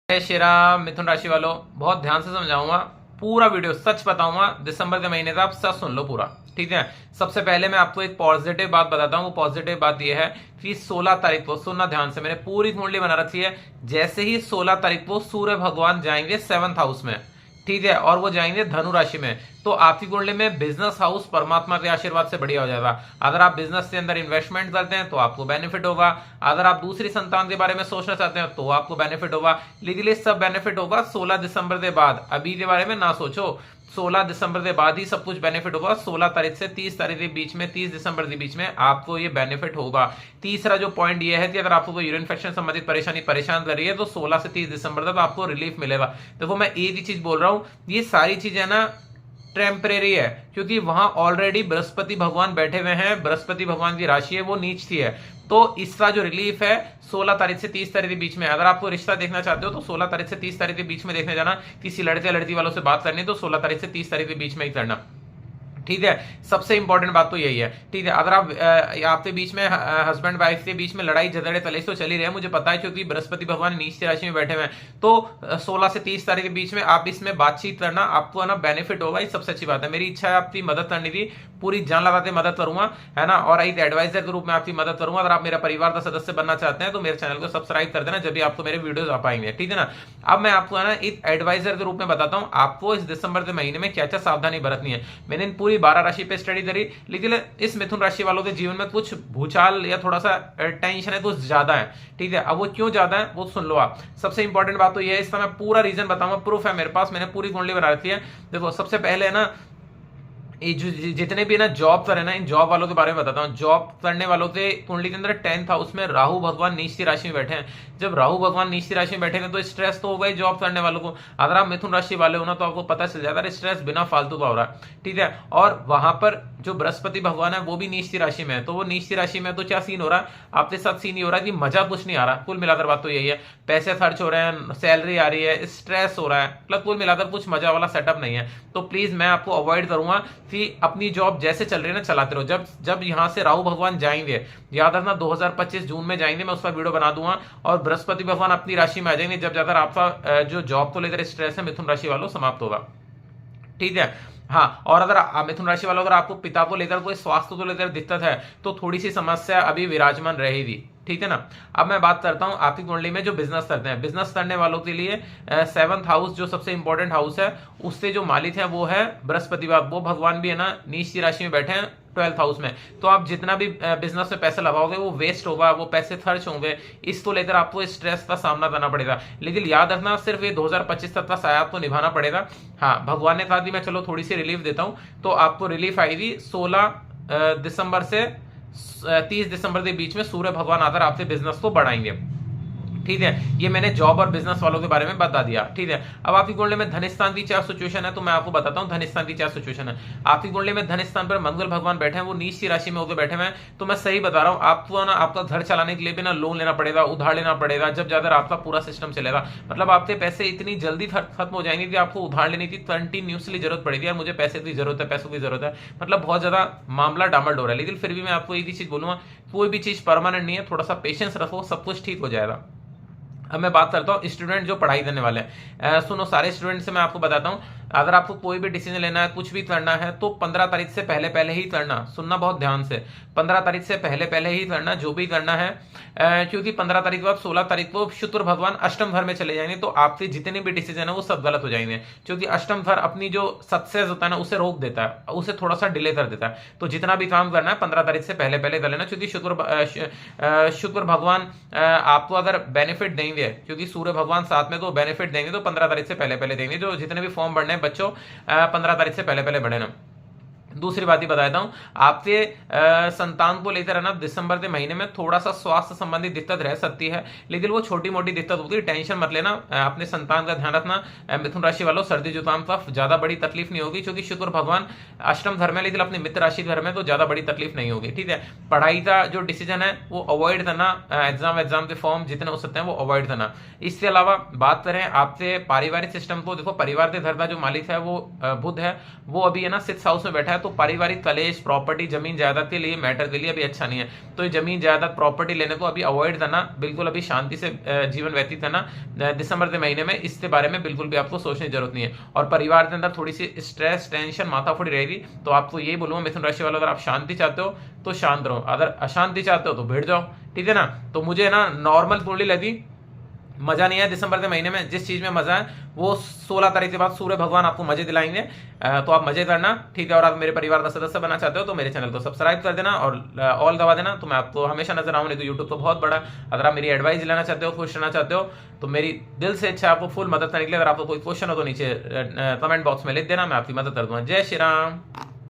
जय श्री राम। मिथुन राशि वालों, बहुत ध्यान से समझाऊंगा, पूरा वीडियो सच बताऊंगा। दिसंबर के महीने का आप सच सुन लो पूरा, ठीक है। सबसे पहले मैं आपको एक पॉजिटिव बात बताता हूं। वो पॉजिटिव बात यह है कि 16 तारीख को, सुनना ध्यान से, मैंने पूरी कुंडली बना रखी है। जैसे ही 16 तारीख को सूर्य भगवान जाएंगे 7th हाउस में, ठीक है, और वो जाएंगे धनु राशि में, तो आपकी कुंडली में बिजनेस हाउस परमात्मा के आशीर्वाद से बढ़िया हो जाएगा। अगर आप बिजनेस के अंदर इन्वेस्टमेंट करते हैं तो आपको बेनिफिट होगा। अगर आप दूसरी संतान के बारे में सोचना चाहते हैं तो आपको बेनिफिट होगा। लेकिन ये सब बेनिफिट होगा 16 दिसंबर के बाद। अभी के बारे में ना सोचो, 16 दिसंबर के बाद ही सब कुछ बेनिफिट होगा। 16 तारीख से 30 तारीख के बीच में, 30 दिसंबर के बीच में आपको ये बेनिफिट होगा। तीसरा जो पॉइंट ये है कि अगर आपको कोई यूरिन इन्फेक्शन संबंधित परेशानी परेशान कर रही है तो 16 से 30 दिसंबर तक आपको रिलीफ मिलेगा। देखो, मैं एक ही चीज बोल रहा हूं, ये सारी चीजें ना टेम्परेरी है, क्योंकि वहां ऑलरेडी बृहस्पति भगवान बैठे हुए हैं। बृहस्पति भगवान की राशि है वो नीच थी है, तो इसका जो रिलीफ है 16 तारीख से 30 तारीख के बीच में। अगर आपको रिश्ता देखना चाहते हो तो 16 तारीख से 30 तारीख के बीच में देखने जाना। किसी लड़के लड़की वालों से बात करनी तो 16 तारीख से 30 तारीख के बीच में ही करना, ठीक है। सबसे इंपॉर्टेंट बात तो यही है, ठीक है। अगर आप आपके बीच में हस्बैंड वाइफ के बीच में लड़ाई झगड़े तले तो चल ही रहे, मुझे पता है, क्योंकि बृहस्पति भगवान नीच राशि में बैठे हुए हैं। तो 16 से 30 तारीख के बीच में आप इसमें बातचीत करना, आपको है ना बेनिफिट होगा। ये सबसे अच्छी बात है। मेरी इच्छा है आपकी मदद करनी थी, पूरी जान लगा के मदद करूंगा, है ना, और एक एडवाइजर के रूप में आपकी मदद करूंगा। अगर आप मेरा परिवार का सदस्य बनना चाहते हैं तो मेरे चैनल को सब्सक्राइब कर देना, जब भी आपको मेरे वीडियोस आ पाएंगे, ठीक है ना। अब मैं आपको है ना एक एडवाइजर के रूप में बताता हूं आपको इस दिसंबर के महीने में क्या क्या सावधानी बरतनी है। मैंने इन पूरी 12 राशि पे स्टडी करी, लेकिन इस मिथुन राशि वालों के जीवन में कुछ भूचाल या थोड़ा सा टेंशन है, कुछ ज्यादा है, ठीक है। अब वो क्यों ज्यादा है वो सुन लो आप। सबसे इंपॉर्टेंट बात तो ये है, इसका मैं पूरा रीजन बताऊंगा, प्रूफ है मेरे पास, मैंने पूरी कुंडली बना रखी है। देखो, सबसे पहले है ना, ये जितने भी ना जॉब कर रहे हैं ना, इन जॉब वालों के बारे में बताता हूँ। जॉब करने वालों के कुंडली के अंदर 10th हाउस में राहु भगवान नीच की राशि में बैठे हैं। जब राहु भगवान नीच की राशि में बैठेंगे तो स्ट्रेस तो होगा ही जॉब करने वालों को। अगर आप मिथुन राशि वाले हो ना तो आपको पता चल जाता है स्ट्रेस बिना फालतू का हो रहा है, ठीक है। और वहां पर जो बृहस्पति भगवान है वो भी नीच की राशि में है, तो वो नीच की राशि में तो क्या सीन हो रहा है आपके साथ, सीन ये हो रहा है कि मजा कुछ नहीं आ रहा। कुल मिलाकर बात तो यही है, पैसे खर्च हो रहे हैं, सैलरी आ रही है, स्ट्रेस हो रहा है, मतलब कुल मिलाकर कुछ मजा वाला सेटअप नहीं है। तो प्लीज मैं आपको अवॉइड करूंगा कि अपनी जॉब जैसे चल रही है ना चलाते रहो। जब जब यहां से राहु भगवान जाएंगे, याद रखना 2025 जून में जाएंगे, मैं उस पर वीडियो बना दूंगा, और बृहस्पति भगवान अपनी राशि में आ जाएंगे, जब ज्यादा आपका जो जॉब को लेकर स्ट्रेस है मिथुन राशि वालों समाप्त होगा, ठीक है। हाँ, और अगर मिथुन राशि वालों, अगर आपको पिता को लेकर कोई स्वास्थ्य को लेकर दिक्कत है तो थोड़ी सी समस्या अभी विराजमान रहेगी, ठीक है ना। अब मैं बात करता हूं आपकी कुंडली में जो बिजनेस करते हैं। बिजनेस करने वालों के लिए 7th हाउस जो सबसे इंपॉर्टेंट हाउस है, उससे जो मालिक है वो है बृहस्पति भगवान। वो भगवान भी है ना नीच की राशि में बैठे हैं 12th हाउस में। तो आप जितना भी बिजनेस में पैसे लगाओगे वो वेस्ट होगा, वो पैसे खर्च होंगे, इसको लेकर आपको स्ट्रेस का सामना करना पड़ेगा। लेकिन याद रखना, सिर्फ ये 2025 तक का साया आपको निभाना पड़ेगा। हाँ, भगवान ने कहा कि मैं चलो थोड़ी सी रिलीफ देता हूं, तो आपको रिलीफ आएगी 16 दिसंबर से 30 दिसंबर के बीच में। सूर्य भगवान आकर आपके बिजनेस को बढ़ाएंगे, ठीक है। ये मैंने जॉब और बिजनेस वालों के बारे में बता दिया, ठीक है। अब आपकी कुंडली में धन स्थान की क्या सिचुएशन है तो मैं आपको बताता हूं धन स्थान की क्या सिचुएशन है। आपकी कुंडली में धन स्थान पर मंगल भगवान बैठे हैं, वो नीच की राशि में होकर बैठे हुए हैं। तो मैं सही बता रहा हूं, आपको ना आपका घर चलाने के लिए भी ना लोन लेना पड़ेगा, उधार लेना पड़ेगा, जब ज्यादा आपका पूरा सिस्टम चलेगा। मतलब आपके पैसे इतनी जल्दी खत्म हो जाएंगे कि आपको उधार लेने की कंटिन्यूसली जरूरत पड़ेगी, यार मुझे पैसे की जरूरत है, पैसों की जरूरत है, मतलब बहुत ज्यादा मामला डामाडोल हो रहा है। लेकिन फिर भी मैं आपको एक ही चीज बोलूंगा, कोई भी चीज परमानेंट नहीं है, थोड़ा सा पेशेंस रखो, सब कुछ ठीक हो जाएगा। अब मैं बात करता हूँ स्टूडेंट जो पढ़ाई करने वाले हैं। सुनो, सारे स्टूडेंट से मैं आपको बताता हूँ, अगर आपको कोई भी डिसीजन लेना है, कुछ भी करना है, तो 15 तारीख से पहले पहले ही करना। सुनना बहुत ध्यान से, 15 तारीख से पहले पहले ही करना जो भी करना है, क्योंकि 15 तारीख के बाद 16 तारीख को शुक्र भगवान अष्टम घर में चले जाएंगे, तो आपके जितने भी डिसीजन है वो सब गलत हो जाएंगे। क्योंकि अष्टम घर अपनी जो सक्सेस होता है ना उसे रोक देता है, उसे थोड़ा सा डिले कर देता है। तो जितना भी काम करना है 15 तारीख से पहले पहले कर लेना, क्योंकि शुक्र भगवान आपको अगर बेनिफिट देंगे, क्योंकि सूर्य भगवान साथ में तो बेनिफिट देंगे, तो 15 तारीख से पहले पहले देंगे। जो जितने भी फॉर्म भरने हैं बच्चों, 15 तारीख से पहले पहले बढ़े ना। दूसरी बात ही बताता हूं, आपके संतान को लेकर है ना दिसंबर के महीने में थोड़ा सा स्वास्थ्य संबंधी दिक्कत रह सकती है, लेकिन वो छोटी मोटी दिक्कत होती है, टेंशन मत लेना। अपने संतान का ध्यान रखना। मिथुन राशि वालों, सर्दी जुकाम का ज्यादा बड़ी तकलीफ नहीं होगी, क्योंकि शुक्र भगवान अष्टम घर में, लेकिन अपने मित्र राशि घर में तो ज्यादा बड़ी तकलीफ नहीं होगी, ठीक है। पढ़ाई का जो डिसीजन है वो अवॉइड करना, एग्जाम के फॉर्म जितने हो सकते हैं वो अवॉइड करना। इसके अलावा बात करें आपके पारिवारिक सिस्टम को, देखो परिवार के घर का जो मालिक है वो बुध है, वो अभी है ना 6th हाउस में बैठा है, तो पारिवारिक कलेश, प्रॉपर्टी, जमीन जायदाद के लिए मैटर के लिए अभी अच्छा नहीं है। तो ये जमीन जायदाद प्रॉपर्टी लेने को अभी अवॉइड करना, बिल्कुल अभी शांति से जीवन व्यतीत करना दिसंबर के महीने में, इसके बारे में बिल्कुल भी आपको सोचने की जरूरत नहीं है। और परिवार के अंदर थोड़ी सी स्ट्रेस, टेंशन, माथाफोड़ी रहेगी। तो आपको यही बोलूंगा मिथुन राशि वालों, अगर आप शांति चाहते हो तो शांत रहो, अगर अशांति चाहते हो तो भिड़ जाओ, ठीक है ना। तो मुझे ना नॉर्मल कुंडली लगी, मजा नहीं है दिसंबर के महीने में। जिस चीज में मजा है वो 16 तारीख के बाद सूर्य भगवान आपको मजे दिलाएंगे, तो आप मजे करना, ठीक है। और आप मेरे परिवार का सदस्य बनना चाहते हो तो मेरे चैनल को सब्सक्राइब कर देना और ऑल दबा देना, तो मैं आपको हमेशा नजर आऊंगी। तो यूट्यूब तो बहुत बड़ा, अगर आप मेरी एडवाइस लेना चाहते हो, खुश रहना चाहते हो, तो मेरी दिल से इच्छा आपको फुल मदद करने के लिए। अगर आपको कोई क्वेश्चन हो तो नीचे कमेंट बॉक्स में लिख देना, मैं आपकी मदद कर दूंगा। जय श्री राम।